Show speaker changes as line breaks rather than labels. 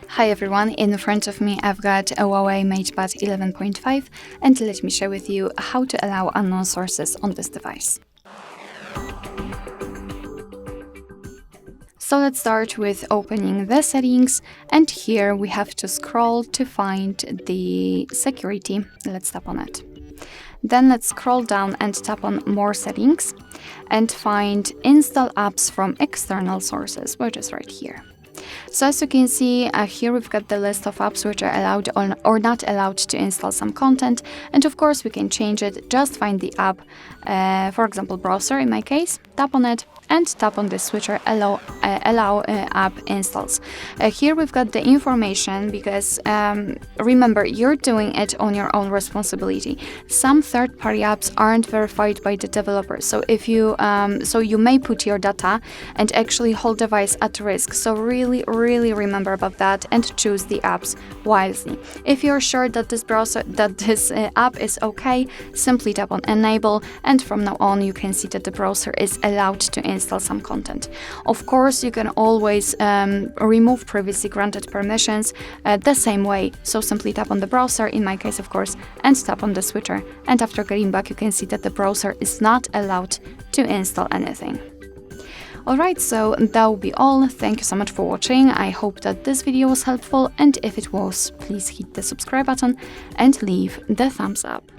Hi everyone, in front of me I've got a HUAWEI MatePad 11.5 and let me share with you how to allow unknown sources on this device. So let's start with opening the settings, and here we have to scroll to find the security. Let's tap on it. Then let's scroll down and tap on more settings and find install apps from external sources, which is right here. So as you can see, here we've got the list of apps which are allowed or not allowed to install some content, and of course we can change it. Just find the app, for example browser in my case, tap on it and tap on the switcher allow app installs. Here we've got the information because remember, you're doing it on your own responsibility. Some third-party apps aren't verified by the developer, so if you so you may put your data and actually whole device at risk. So really remember about that and choose the apps wisely. If you're sure that this app is okay, simply tap on enable, and from now on you can see that the browser is allowed to install some content. Of course, you can always remove previously granted permissions the same way. So simply tap on the browser, in my case of course, and tap on the switcher, and after getting back you can see that the browser is not allowed to install anything. Alright, so that will be all. Thank you so much for watching. I hope that this video was helpful, and if it was, please hit the subscribe button and leave the thumbs up.